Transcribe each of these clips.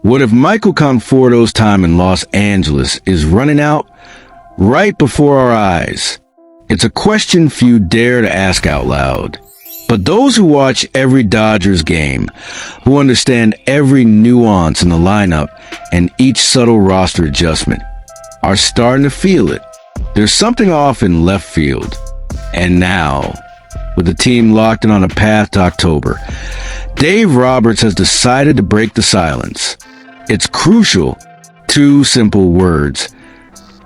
What if Michael Conforto's time in Los Angeles is running out right before our eyes? It's a question few dare to ask out loud. But those who watch every Dodgers game, who understand every nuance in the lineup and each subtle roster adjustment, are starting to feel it. There's something off in left field. And now, with the team locked in on a path to October, Dave Roberts has decided to break the silence. It's crucial, 2 simple words,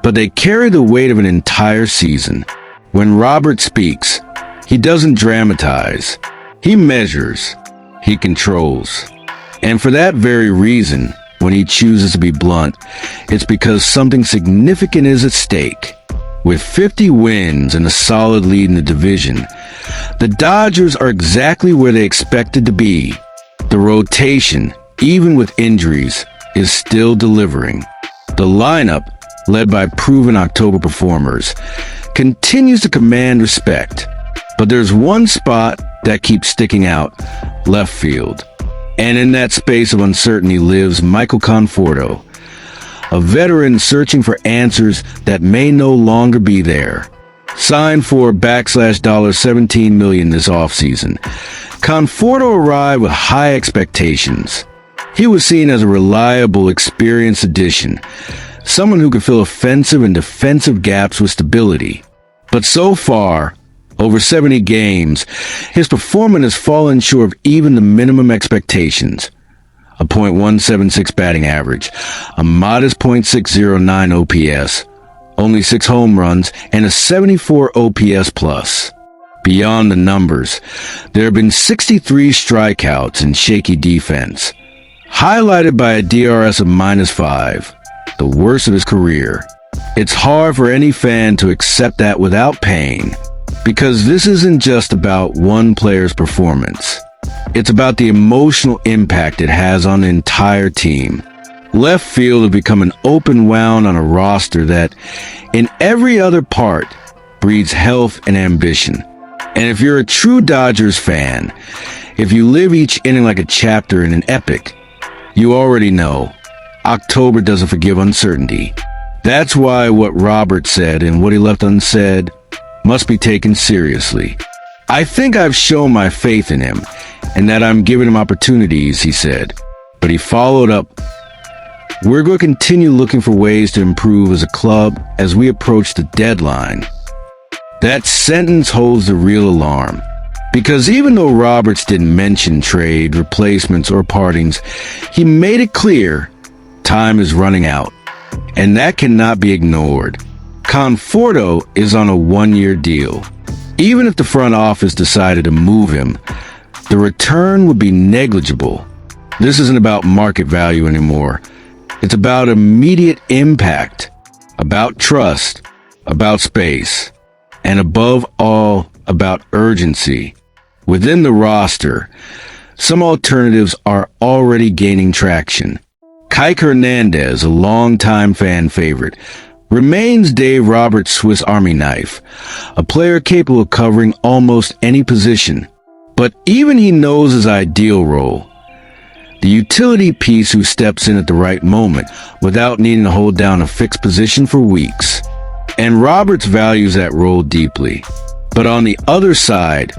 but they carry the weight of an entire season. When Roberts speaks, he doesn't dramatize. He measures. He controls. And for that very reason, when he chooses to be blunt, it's because something significant is at stake. With 50 wins and a solid lead in the division, the Dodgers are exactly where they expected to be. The rotation, even with injuries, is still delivering. The lineup, led by proven October performers, continues to command respect. But there's one spot that keeps sticking out: left field. And in that space of uncertainty lives Michael Conforto, a veteran searching for answers that may no longer be there. Signed for $17 million this offseason, Conforto arrived with high expectations. He was seen as a reliable, experienced addition, someone who could fill offensive and defensive gaps with stability. But so far, over 70 games, his performance has fallen short of even the minimum expectations. A .176 batting average, a modest .609 OPS, only 6 home runs, and a 74 OPS plus. Beyond the numbers, there have been 63 strikeouts and shaky defense, highlighted by a DRS of -5, the worst of his career. It's hard for any fan to accept that without pain, because this isn't just about one player's performance. It's about the emotional impact it has on the entire team. Left field has become an open wound on a roster that, in every other part, breeds health and ambition. And if you're a true Dodgers fan, if you live each inning like a chapter in an epic, you already know October doesn't forgive uncertainty. That's why what Robert said and what he left unsaid must be taken seriously. I think I've shown my faith in him and that I'm giving him opportunities, he said. But he followed up, "We're going to continue looking for ways to improve as a club as we approach the deadline." That sentence holds the real alarm, because even though Roberts didn't mention trade, replacements, or partings, he made it clear time is running out, and that cannot be ignored. Conforto is on a 1-year deal. Even if the front office decided to move him, the return would be negligible. This isn't about market value anymore. It's about immediate impact, about trust, about space, and above all, about urgency. Within the roster, some alternatives are already gaining traction. Kike Hernandez, a longtime fan favorite, remains Dave Roberts' Swiss Army knife, a player capable of covering almost any position. But even he knows his ideal role. The utility piece who steps in at the right moment without needing to hold down a fixed position for weeks. And Roberts values that role deeply. But on the other side,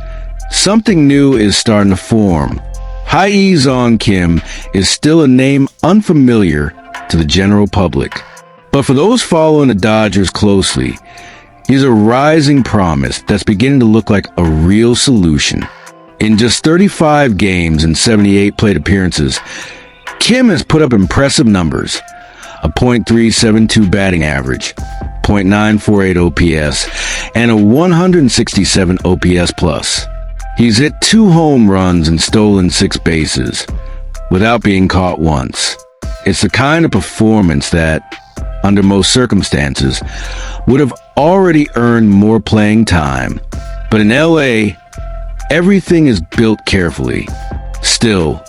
something new is starting to form. Hyeseong Kim is still a name unfamiliar to the general public. But for those following the Dodgers closely, he's a rising promise that's beginning to look like a real solution. In just 35 games and 78 plate appearances, Kim has put up impressive numbers: a .372 batting average, .948 OPS, and a 167 OPS plus. He's hit 2 home runs and stolen 6 bases, without being caught once. It's the kind of performance that, under most circumstances, would have already earned more playing time. But in LA, everything is built carefully. Still,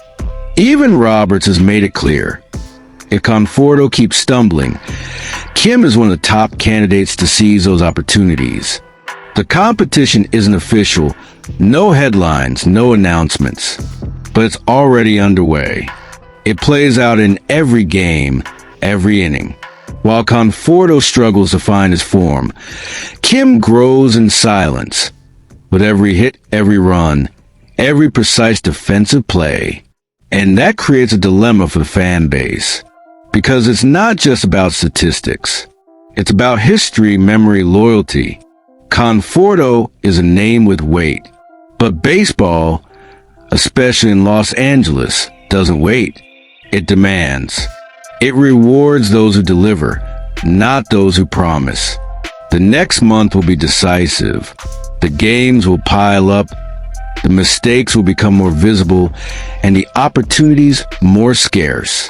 even Roberts has made it clear, if Conforto keeps stumbling, Kim is one of the top candidates to seize those opportunities. The competition isn't official, no headlines, no announcements, but it's already underway. It plays out in every game, every inning. While Conforto struggles to find his form, Kim grows in silence. With every hit, every run, every precise defensive play. And that creates a dilemma for the fan base. Because it's not just about statistics. It's about history, memory, loyalty. Conforto is a name with weight. But baseball, especially in Los Angeles, doesn't wait. It demands. It rewards those who deliver, not those who promise. The next month will be decisive. The games will pile up, the mistakes will become more visible, and the opportunities more scarce.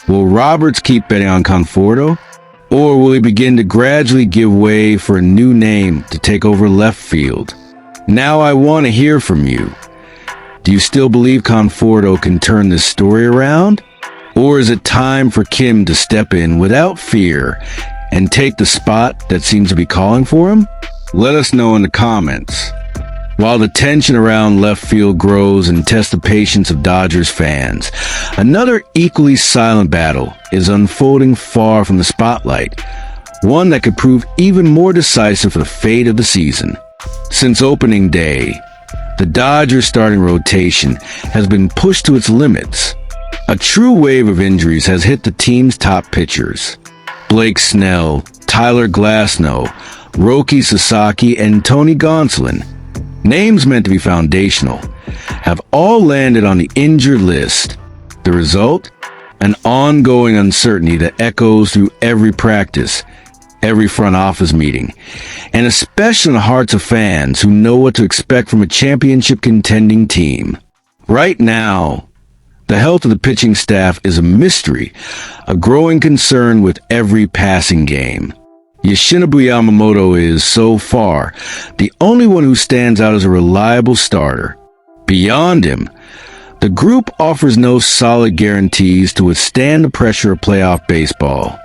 Will Roberts keep betting on Conforto? Or will he begin to gradually give way for a new name to take over left field? Now I want to hear from you. Do you still believe Conforto can turn this story around? Or is it time for Kim to step in without fear and take the spot that seems to be calling for him? Let us know in the comments. While the tension around left field grows and tests the patience of Dodgers fans, another equally silent battle is unfolding far from the spotlight, one that could prove even more decisive for the fate of the season. Since opening day, the Dodgers starting rotation has been pushed to its limits. A true wave of injuries has hit the team's top pitchers. Blake Snell, Tyler Glasnow, Roki Sasaki, and Tony Gonsolin, names meant to be foundational, have all landed on the injured list. The result? An ongoing uncertainty that echoes through every practice, every front office meeting, and especially in the hearts of fans who know what to expect from a championship contending team. Right now, the health of the pitching staff is a mystery, a growing concern with every passing game. Yoshinobu Yamamoto is, so far, the only one who stands out as a reliable starter. Beyond him, the group offers no solid guarantees to withstand the pressure of playoff baseball.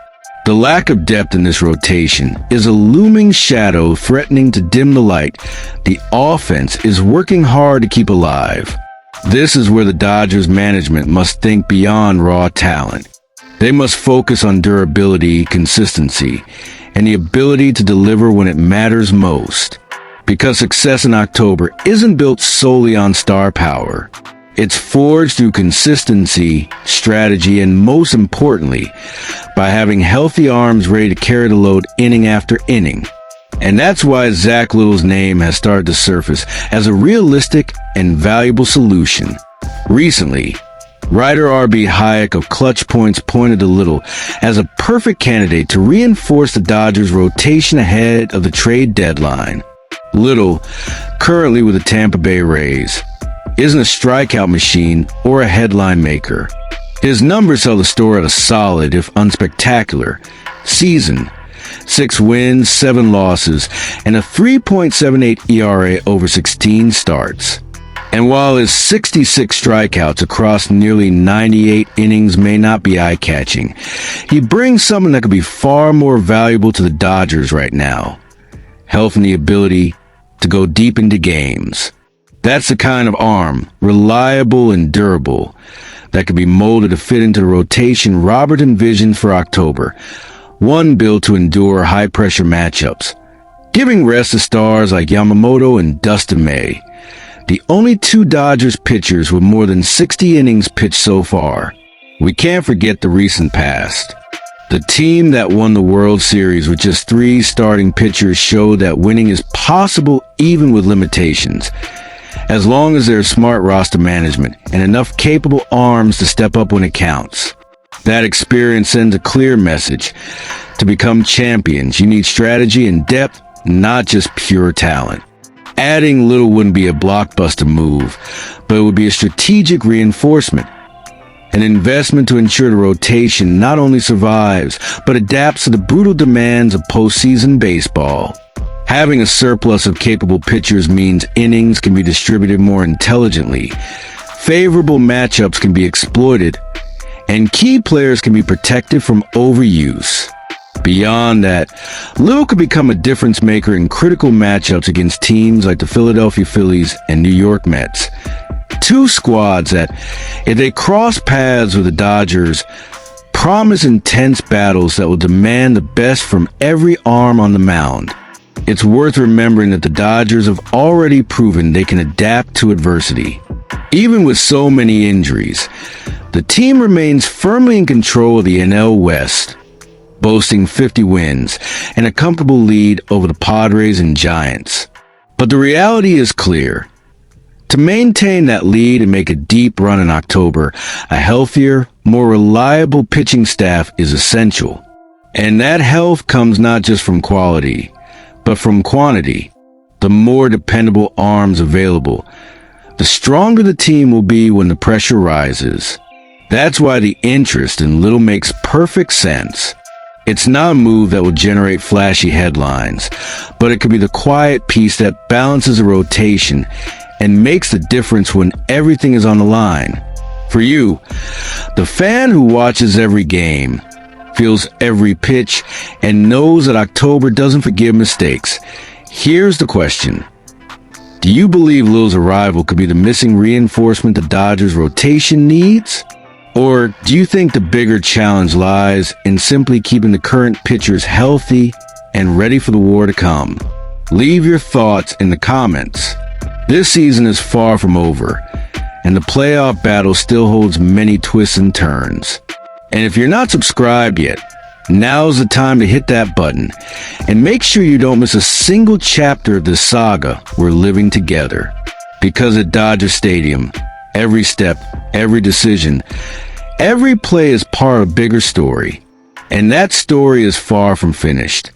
The lack of depth in this rotation is a looming shadow threatening to dim the light the offense is working hard to keep alive. This is where the Dodgers management must think beyond raw talent. They must focus on durability, consistency, and the ability to deliver when it matters most. Because success in October isn't built solely on star power. It's forged through consistency, strategy, and most importantly, by having healthy arms ready to carry the load inning after inning. And that's why Zack Littell's name has started to surface as a realistic and valuable solution. Recently, writer R.B. Hayek of Clutch Points pointed to Littell as a perfect candidate to reinforce the Dodgers' rotation ahead of the trade deadline. Littell, currently with the Tampa Bay Rays, isn't a strikeout machine or a headline maker. His numbers tell the story of a solid, if unspectacular, season. 6 wins, 7 losses, and a 3.78 ERA over 16 starts. And while his 66 strikeouts across nearly 98 innings may not be eye-catching, he brings something that could be far more valuable to the Dodgers right now. Health and the ability to go deep into games. That's the kind of arm, reliable and durable, that could be molded to fit into the rotation Robert envisioned for October. One built to endure high-pressure matchups, giving rest to stars like Yamamoto and Dustin May. The only 2 Dodgers pitchers with more than 60 innings pitched so far. We can't forget the recent past. The team that won the World Series with just 3 starting pitchers showed that winning is possible even with limitations, as long as there's smart roster management and enough capable arms to step up when it counts. That experience sends a clear message. To become champions, you need strategy and depth, not just pure talent. Adding Littell wouldn't be a blockbuster move, but it would be a strategic reinforcement. An investment to ensure the rotation not only survives, but adapts to the brutal demands of postseason baseball. Having a surplus of capable pitchers means innings can be distributed more intelligently, favorable matchups can be exploited, and key players can be protected from overuse. Beyond that, Littell could become a difference maker in critical matchups against teams like the Philadelphia Phillies and New York Mets. Two squads that, if they cross paths with the Dodgers, promise intense battles that will demand the best from every arm on the mound. It's worth remembering that the Dodgers have already proven they can adapt to adversity. Even with so many injuries, the team remains firmly in control of the NL West, boasting 50 wins and a comfortable lead over the Padres and Giants. But the reality is clear. To maintain that lead and make a deep run in October, a healthier, more reliable pitching staff is essential. And that health comes not just from quality, but from quantity. The more dependable arms available, the stronger the team will be when the pressure rises. That's why the interest in Littell makes perfect sense. It's not a move that will generate flashy headlines, but it could be the quiet piece that balances a rotation and makes the difference when everything is on the line. For you, the fan who watches every game, feels every pitch, and knows that October doesn't forgive mistakes, here's the question. Do you believe Littell's arrival could be the missing reinforcement the Dodgers' rotation needs? Or do you think the bigger challenge lies in simply keeping the current pitchers healthy and ready for the war to come? Leave your thoughts in the comments. This season is far from over, and the playoff battle still holds many twists and turns. And if you're not subscribed yet, now's the time to hit that button and make sure you don't miss a single chapter of this saga we're living together. Because at Dodger Stadium, every step, every decision, every play is part of a bigger story. And that story is far from finished.